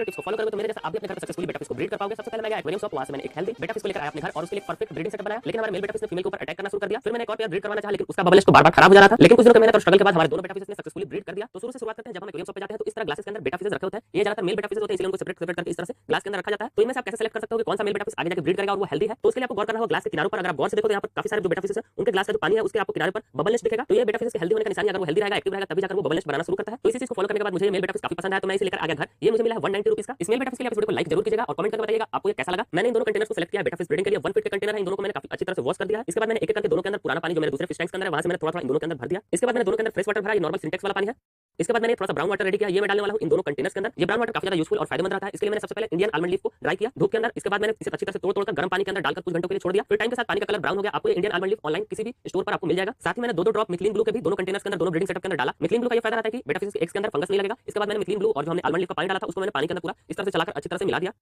Tips को follow करोगे तो मेरे जैसा आप भी अपने घर पर सक्सेसफुली बेटा फिश को ब्रीड कर पाओगे। सबसे पहले मैं गया एक्वेरियम शॉप, वहां से मैंने एक हेल्दी बेटा फिश को लेकर आया अपने घर और उसके लिए परफेक्ट ब्रीडिंग सेटअप बनाया। लेकिन हमारे मेल बेटा फिश ने फीमेल के ऊपर अटैक करना शुरू कर दिया। फिर मैंने एक और पेयर ब्रीड करवाना चाहा, लेकिन उसका बबल नेस्ट तो बार-बार खराब हो जा रहा था। लेकिन कुछ दिनों के मेहनत और स्ट्रगल के बाद हमारे दोनों बेटा फिश ने सक्सेसफुली ब्रीड कर दिया। तो शुरू से शुरुआत करते हैं। जब हम एक्वेरियम शॉप पे जाते हैं तो इस तरह ग्लासेस के अंदर बेटा फिशेस रखे होते हैं। ये ज्यादातर मेल बेटा फिशेस होते हैं, इसलिए उनको सेपरेट सेपरेट करके इस तरह से ग्लास के अंदर रखा जाता है। तो इनमें से आप कैसे सेलेक्ट कर सकते हो कि कौन सा मेल बेटा फिश आगे जाके ब्रीड करेगा और वो हेल्दी है। तो उसके लिए आपको गौर करना होगा ग्लास के किनारों पर। अगर आप गौर से देखो तो यहाँ पर काफी सारे जो बेटा फिशेस हैं उनके ग्लास का जो पानी है उसके आपको किनारे पर बबल नेस्ट दिखेगा। तो ये बेटा फिशेस के हेल्दी होने का निशान है। अगर वो हेल्दी रहेगा, एक्टिव रहेगा, तभी जाकर वो बबल नेस्ट बनाना शुरू करता है। तो इसी चीज को फॉलो करने के बाद मुझे ये मेल बेटा फिश काफी पसंद आया, तो मैं इसे लेकर आ गया घर। ये मुझे मिला है 190 रुपीस का। इस मेल बेटा फिश के लिए आप इस वीडियो को लाइक जरूर कीजिएगा और कमेंट करके बताइएगा आपको ये कैसा लगा। मैंने इन दोनों कंटेनर्स को सेलेक्ट किया बेटा फिश ब्रीडिंग के लिए। 1 फीट के कंटेनर है। इन दोनों को मैंने काफी अच्छी तरह से वॉश कर दिया। इसके बाद मैंने एक एक करके दोनों के अंदर पुराना पानी जो मेरे दूसरे फिश टैंक्स के अंदर है वहां से मैंने थोड़ा-थोड़ा इन दोनों के अंदर भर दिया। इसके बाद मैंने दोनों के अंदर फ्रेश वाटर भरा। ये नॉर्मल सिंटेक्स वाला पानी है। इसके बाद मैंने थोड़ा सा ब्राउन वाटर रेडी किया। ये मैं डालने वाला हूं इन दोनों कंटेनर्स के अंदर। ये ब्राउन वाटर काफी ज्यादा यूजफुल और फायदेमंद रहता है। इसके लिए मैंने सबसे पहले इंडियन आलमंड लीफ को ड्राई किया धूप के अंदर। इसके बाद मैंने इसे अच्छी तरह से तोड़-तोड़ कर गर्म पानी के अंदर डालकर कुछ घंटों के लिए छोड़ दिया। फिर टाइम के साथ पानी का कलर ब्राउन हो गया। आपको ये इंडियन आलमंड लीफ ऑनलाइन किसी भी स्टोर पर आपको मिल जाएगा। साथ ही मैंने 2-2 ड्रॉप मिथलिन ब्लू के भी दोनों कंटेनर्स के अंदर दोनों ब्रीडिंग सेटअप के अंदर डाला। मिथलिन ब्लू का ये फायदा रहता है कि बेटा फिश के एग्स के अंदर फंगस नहीं लगेगा। इसके बाद मैंने मिथलिन ब्लू और जो हमने आलमंड लीफ का पानी डाला था उसको मैंने पानी के अंदर पूरा इस तरह से चलाकर अच्छी तरह से मिला दिया।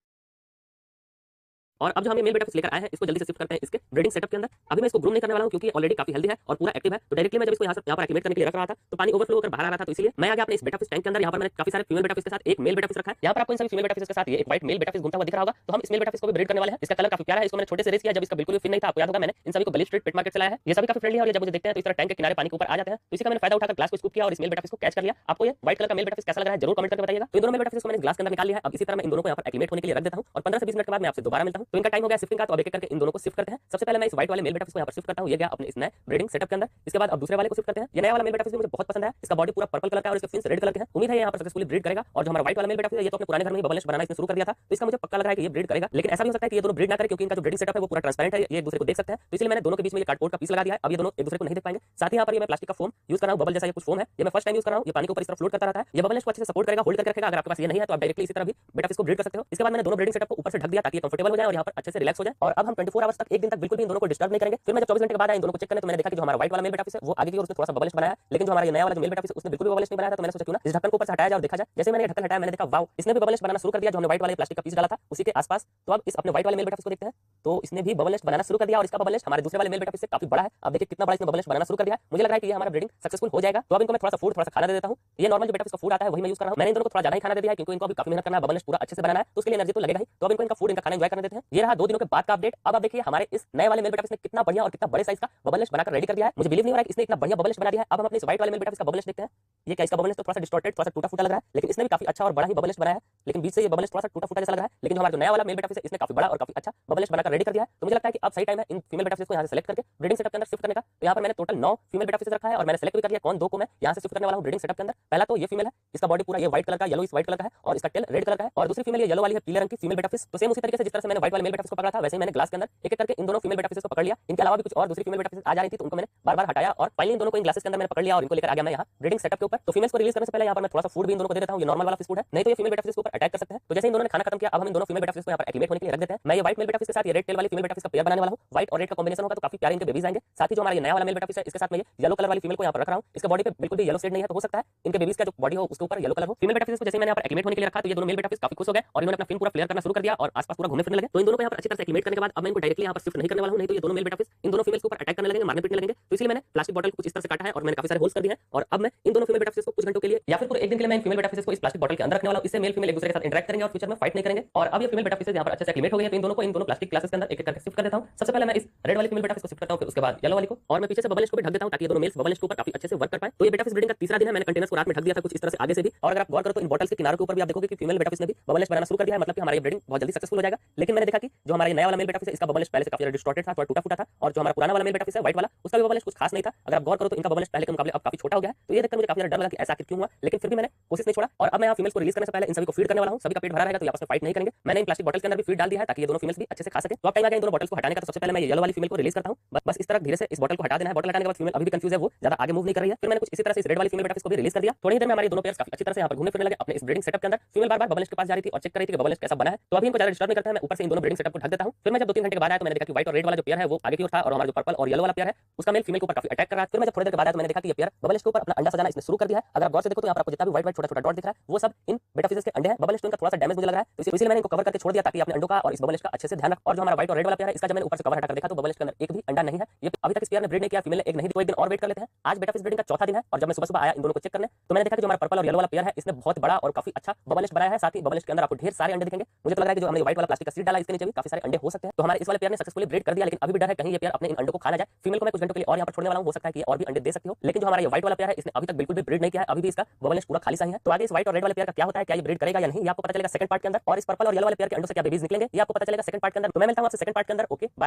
और अब जो हम ये मेल बेटा फिश लेकर आए हैं इसको जल्दी से शिफ्ट करते हैं इसके ब्रीडिंग सेटअप के अंदर। अभी मैं इसको ग्रूम नहीं करने वाला हूं क्योंकि ऑलरेडी काफी हेल्दी है और पूरा एक्टिव है। तो डायरेक्टली मैं जब इसको यहाँ पर एक्टिवेट करने के लिए रख रहा था तो पानी ओवरफ्लो होकर बाहर आ रहा था, तो इसलिए मैं आ गया अपने इस बेटा फिश टैंक के अंदर। यहाँ पर मैंने काफी सारे फीमेल बेटा फिश के साथ एक मेल बेटा फिश रखा है। यहाँ पर आपको इन सभी फीमेल बेटा फिश के साथ ये एक व्हाइट मेल बेटा फिश घूमता हुआ दिख रहा होगा। तो हम इस मेल बेटा फिश को भी ब्रीड करने वाले हैं। इसका कलर काफी प्यारा है। इसको मैंने छोटे से रेस किया जब इसका बिल्कुल भी फिन नहीं था। आपको याद होगा मैंने इन सभी को बली स्ट्रीट पेट मार्केट से लाया है। ये सभी काफी फ्रेंडली है और ये जब मुझे देखते हैं तो इस तरह टैंक के किनारे पानी के ऊपर आ जाते हैं। तो इसी का मैंने फायदा उठाकर ग्लास को स्कूप किया और इस मेल बेटा फिश को कैच कर लिया। आपको ये व्हाइट कलर का मेल बेटा फिश कैसा लग रहा है जरूर कमेंट करके बताइएगा। तो इन दोनों मेल बेटा फिश को मैंने ग्लास के अंदर निकाल लिया है। अब इसी तरह मैं इन दोनों को यहाँ पर एक्टिवेट होने के लिए रख देता हूँ और 15 से 20 मिनट के बाद मैं आपसे दोबारा मिलता हूँ। तो इनका टाइम हो गया शिफ्टिंग का, तो अब एक एक करके इन दोनों को शिफ्ट करते हैं। सबसे पहले मैं इस व्हाइट वाले मेल बेटा फिश को यहाँ पर शिफ्ट करता हूँ। ये गया अपने इस नए ब्रीडिंग सेटअप के अंदर। इसके बाद अब दूसरे वाले को शिफ्ट करते हैं। ये नया वाला मेल बेटा फिश मुझे बहुत पसंद है। इसका बॉडी पूरा पर्पल कलर का है और इसके फिन्स रेड कलर के हैं। उम्मीद है यहाँ पर सक्सेसफुली ब्रीड करेगा। और जो हमारा व्हाइट वाला मेल बेटा फिश है ये तो अपने पुराने घर में ही बबल नेस्ट बनाना इसने शुरू कर दिया था, तो इसका मुझे पक्का लग रहा है कि ये ब्रीड करेगा। लेकिन ऐसा भी हो सकता है कि ये दोनों ब्रीड ना करे क्योंकि इनका जो ब्रीडिंग सेटअप है वो पूरा ट्रांसपेरेंट है, ये एक दूसरे को देख सकते हैं। तो इसलिए मैंने दोनों के बीच में ये कार्डबोर्ड का पीस लगा दिया है। अब ये दोनों एक दूसरे को नहीं देख पाएंगे। साथ ही यहाँ पर ये मैं प्लास्टिक का फोम यूज कर रहा हूँ। बबल जैसा ये कुछ फोम है, ये मैं फर्स्ट टाइम यूज कर रहा हूँ। ये पानी के ऊपर इस तरह फ्लोट करता रहता है। ये बबल नेस्ट को अच्छे से सपोर्ट करेगा, होल्ड करके रखेगा। अगर आपके पास ये नहीं है तो आप डायरेक्टली इसी तरह भी बेटा फिश को ब्रीड कर सकते हो। इसके बाद मैंने दोनों ब्रीडिंग सेटअप को ऊपर से ढक दिया ताकि ये कंफर्टेबल हो जाए और यहाँ पर अच्छे से रिलैक्स हो जाए। और अब हम 24 आवर्स तक एक दिन तक बिल्कुल भी इन दोनों को डिस्टर्ब नहीं करेंगे। फिर मैं जब 24 घंटे के बाद आया इन दोनों को चेक करने तो मैंने देखा कि जो हमारा व्हाइट वाला मेल बेटा फिश है वो आगे की ओर उसने थोड़ा सा बबल नेस्ट बनाया, लेकिन जो हमारा ये नया वाला जो मेल बेटा फिश उसने बिल्कुल भी बबल नेस्ट नहीं बनाया था। तो मैंने सोचा क्यों ना इस ढक्कन को ऊपर से हटाया जाए और देखा जाए। जैसे मैंने ढक्कन हटाया मैंने देखा वाओ, इसने भी बबल नेस्ट बनाना शुरू कर दिया जो हमने व्हाइट वाले प्लास्टिक का पीस डाला था उसी के आसपास। तो अब इस अपने व्हाइट वाले मेल बेटा फिश को देखते हैं। तो इसने भी बबल नेस्ट बनाना शुरू कर दिया और इसका बबल नेस्ट हमारे दूसरे वाले मेल बेटा फिश से काफी बड़ा है। अब देखिए कितना बड़ा इसने बबल नेस्ट बनाना शुरू कर दिया। मुझे लग रहा है कि ये हमारा ब्रीडिंग सक्सेसफुल हो जाएगा। तो अब इनको मैं थोड़ा सा फूड थोड़ा सा खाना दे देता हूँ। ये नॉर्मल जो बेटा फिश का फूड आता है वही मैं यूज कर रहा हूँ। मैंने इन दोनों को थोड़ा ज्यादा ही खाना दे दिया है क्योंकि इनको अभी काफी मेहनत करना है, बबल नेस्ट पूरा अच्छे से बनाना है, तो उसके लिए एनर्जी तो लगेगा ही। तो अब इनको इनका फूड इनका खाना एंजॉय करने देते हैं। ये रहा 2 दिनों के बाद का अपडेट। अब आप देखिए हमारे इस नए वाले मेल बेटा फिश ने कितना बढ़िया और कितना बड़े साइज का बबल नेस्ट बनाकर रेडी कर दिया है। मुझे बिलीव नहीं हो रहा है कि इसने इतना बढ़िया बबल नेस्ट बना दिया है। अब हम अपने इस व्हाइट वाले मेल बेटा फिश का बबल नेस्ट देखते हैं। ये क्या इसका बबल नेस्ट तो थोड़ा सा डिस्टॉर्टेड थोड़ा सा टूटा फूटा लग रहा है, लेकिन इसने भी काफी अच्छा और बड़ा ही बबल नेस्ट बनाया है। लेकिन बीच से ये बबल नेस्ट थोड़ा सा टूटा फूटा जैसा लग रहा है। लेकिन जो हमारा जो नया वाला मेल बेटा फिश है इसने काफी बड़ा और काफी अच्छा बबल नेस्ट बनाकर रेडी कर दिया है। तो मुझे लगता है कि अब सही टाइम है इन फीमेल बेटा फिश को यहाँ से सेलेक्ट करके ब्रीडिंग सेटअप के अंदर शिफ्ट करने का। तो यहाँ पर मैंने टोटल 9 फीमेल बेटा फिश रखा है और मैंने सेलेक्ट भी कर लिया कौन 2 को मैं यहाँ से शिफ्ट करने वाला हूँ ब्रीडिंग सेटअप के अंदर। पहला तो ये फीमेल है, इसका बॉडी पूरा ये व्हाइट कलर का, येलो इस व्हाइट कलर का है और इसका टेल रेड कलर का है। और दूसरी फीमेल ये येलो वाली है पीले रंग की फीमेल बेटा फिश। तो सेम उसी तरीके से जिस तरह से मैंने व्हाइट वाले मेल बेटा फिश को पकड़ा था वैसे ही मैंने ग्लास के अंदर एक एक करके इन दोनों फीमेल बेटा फिश को पकड़ लिया। इनके अलावा भी कुछ और दूसरी फीमेल बेटा फिश आ जा रही थी तो उनको मैंने बार-बार हटाया और फाइनली इन दोनों को इन ग्लासेस के अंदर मैंने पकड़ लिया और इनको लेकर आ गया मैं यहाँ ब्रीडिंग सेटअप के ऊपर। तो फीमेल्स को रिलीज करने से पहले यहाँ पर मैं थोड़ा सा फूड भी इन दोनों को दे देता हूँ। ये नॉर्मल वाला फिश फूड है, नहीं तो ये फीमेल बेटा फिश के ऊपर अटैक कर सकते हैं। तो जैसे इन दोनों ने खाना खत्म किया अब हम इन दोनों फीमेल बेटा फिश को यहाँ पर एक्टिवेट होने के लिए रख देते हैं। मैं ये व्हाइट मेल बेटा फिश के साथ ये रेड टेल वाली फीमेल बेटा फिश का पेयर बनाने वाला हूँ। व्हाइट और रेड का कॉम्बिनेशन होगा तो काफी प्यारे इनके बेबीज आएंगे। साथ ही जो हमारा ये नया वाला मेल बेटा फिश है इसके साथ में ये येलो कलर वाली फीमेल को यहाँ पर रख रहा हूँ। इसके बॉडी पे बिल्कुल भी येलो शेड नहीं है, तो हो सकता है इनके बेबीज का जो बॉडी हो उसके ऊपर येलो कलर हो। फीमेल बेटा फिश को जैसे मैंने यहाँ पर एक्टिवेट होने के लिए रखा तो ये दोनों मेल बेटा फिश काफी खुश हो गए और इन्होंने अपना फिन पूरा फ्लेयर करना शुरू कर दिया और आसपास पूरा घूमने फिरने लगे। तो इन दोनों को यहाँ पर अच्छी तरह से एक्टिवेट करने के बाद अब मैं इनको डायरेक्टली यहाँ पर शिफ्ट नहीं करने वाला हूँ, नहीं तो ये दोनों मेल बेटा फिश इन दोनों फीमेल्स के ऊपर अटैक करने लगेंगे, मारने पीटने लगेंगे। तो इसलिए मैंने प्लास्टिक बॉटल को कुछ इस तरह से काटा है और मैंने काफी सारे होल्स कर दिए हैं। और अब मैं इन दोनों फीमेल बेटा फिश को कुछ घंटों के लिए या फिर पूरे एक दिन के लिए मैं इन फीमेल बेटा फिश को इस प्लास्टिक बॉटल के अंदर रखने वाला हूँ। इससे मेल फीमेल एक दूसरे के साथ इंटरेक्ट करेंगे और फ्यूचर में फाइट नहीं करेंगे। और अब ये फीमेल बेटा फिश यहाँ पर अच्छे से एक्टिवेट हो गए हैं। तो इन दोनों को इन दोनों प्लास्टिक ग्लासेस के अंदर एक एक करके शिफ्ट कर देता हूँ। सबसे पहले मैं इस रेड वाली फीमेल बेटा फिश को शिफ्ट करता हूँ, फिर उसके बाद येलो वाली को, और मैं पीछे से बबल नेस्ट को भी ढक देता हूँ ताकि ये दोनों मेल्स बबल नेस्ट के ऊपर काफी अच्छे से वर्क कर पाए। तो ये बेटा फिश ब्रीडिंग का तीसरा दिन है। मैंने कंटेनर्स को रात में ढक दिया था कुछ इस तरह से आगे से भी। और अगर आप गौर करो तो इन बॉटल्स के किनारों के ऊपर भी आप देखोगे कि फीमेल बेटा फिश ने भी बबल नेस्ट बनाना शुरू कर दिया है, मतलब कि हमारा ये ब्रीडिंग बहुत जल्दी सक्सेसफुल हो जाएगा। लेकिन मैंने देखा कि जो हमारा नया वाला मेल बेटा फिश है इसका बबल नेस्ट पहले से काफी डिस्टॉर्टेड था, थोड़ा टूटा फूटा था। और जो हमारा पुराना वाला मेल बेटा फिश है व्हाइट वाला उसका भी बबल नेस्ट कुछ खास नहीं था। अगर आप गौर करो तो इनका बबल नेस्ट पहले के मुकाबले अब काफी छोटा हो गया है। तो ये देखकर मुझे काफी ज्यादा डर लगा कि ऐसा क्यों हुआ, लेकिन फिर भी मैंने कोशिश नहीं छोड़ा। और अब मैं यहाँ फीमेल्स को रिलीज करने से पहले इन सभी को फीड करने वाला हूँ। सभी का पेट भरा रहेगा तो आपस में फाइट नहीं करेंगे। मैंने इन प्लास्टिक बॉटल्स के अंदर भी फीड डाल दिया है ताकि ये दोनों फीमेल्स भी अच्छे से खा सके। तो अब टाइम आ गया इन दोनों बॉटल्स को हटाने का। तो सबसे पहले मैं ये येलो वाली फीमेल को रिलीज करता हूँ। बस इस तरह धीरे से इस बॉटल को हटा देना है। बॉटल हटाने के बाद फीमेल अभी भी कंफ्यूज है, वो ज्यादा आगे मूव नहीं कर रही है। फिर मैंने कुछ इसी तरह से इस रेड वाली फीमेल बेटा फिश को भी रिलीज कर दिया। थोड़ी देर में हमारी दोनों पेयर्स काफी अच्छी तरह से यहाँ पर घूमने फिरने लगे अपने इस ब्रीडिंग सेटअप के अंदर। फीमेल बार-बार बबल नेस्ट के पास जा रही थी और चेक कर रही थी कि बबल नेस्ट कैसा बना है। तो अभी इनको ज्यादा डिस्टर्ब नहीं करता है, मैं ऊपर से इन दोनों ब्रीडिंग सेटअप को ढक देता हूं। फिर मैं जब 2-3 घंटे के बाद आया तो मैंने देखा कि व्हाइट और रेड वाला जो पेयर है वो आगे की ओर था और हमारा जो पर्पल और येलो वाला पेयर है उसका मेल फीमेल के ऊपर काफी अटैक कर रहा है। फिर मैं जब थोड़ी देर के बाद आया तो मैंने देखा कि ये पेयर बबल नेस्ट के ऊपर अपना अंडा सजाना इसने शुरू कर दिया है। अगर आप गौर से देखो तो यहाँ पर आपको जितना भी व्हाइट व्हाइट छोटा छोटा डॉट दिख रहा है वो सब इन बेटा फिशेस के अंडे हैं। बबल नेस्ट इनका थोड़ा सा डैमेज मुझे लग रहा है तो इसलिए मैंने इनको कवर करके छोड़ दिया ताकि अपने अंडों का और इस बबल नेस्ट का अच्छे से ध्यान रख। और जो हमारा व्हाइट और रेड वाला पेयर है इसका जब मैंने ऊपर से कवर हटाकर देखा तो बबल नेस्ट के अंदर एक भी अंडा नहीं है। ये अभी तक इस पेयर ने ब्रीड नहीं किया, फीमेल ने एक नहीं दी। तो एक दिन और वेट कर लेते हैं। आज बेटा फिश ब्रीडिंग का चौथा दिन है और जब मैं सुबह सुबह आया इन दोनों को चेक करने तो मैंने देखा कि जो हमारा पर्पल और येलो वाला पेयर है इसने बहुत बड़ा और काफी अच्छा बबल नेस्ट बनाया है। साथ ही बबल नेस्ट के अंदर आपको ढेर सारे अंडे दिखेंगे। मुझे तो लग रहा है कि जो हमने व्हाइट वाला प्लास्टिक का सीड डाला इसके नीचे भी काफी सारे अंडे हो सकते हैं। तो हमारे इस वाले पेयर ने सक्सेसफुली ब्रीड कर दिया, लेकिन अभी भी डर है कहीं ये पेयर अपने इन अंडों को खा ना जाए। फीमेल को मैं कुछ घंटों के लिए और यहाँ पर छोड़ने वाला हूँ, हो सकता है कि ये और भी अंडे दे सकती हो। लेकिन जो हमारा ये व्हाइट वाला पेयर है इसने अभी तक बिल्कुल भी ब्रीड नहीं किया है, अभी भी इसका बबल नेस्ट पूरा खाली सा ही है। तो आगे इस व्हाइट और रेड वाले पेयर का क्या होता है, क्या ये ब्रीड करेगा या नहीं, ये आपको पता चलेगा सेकंड पार्ट के अंदर। और इस पर्पल और येलो वाले पेयर के अंडों से क्या बेबीज निकलेंगे ये आपको पता चलेगा सेकंड पार्ट के अंदर। तो मैं मिलता हूं आपसे सेकंड पार्ट के अंदर। Okay bye.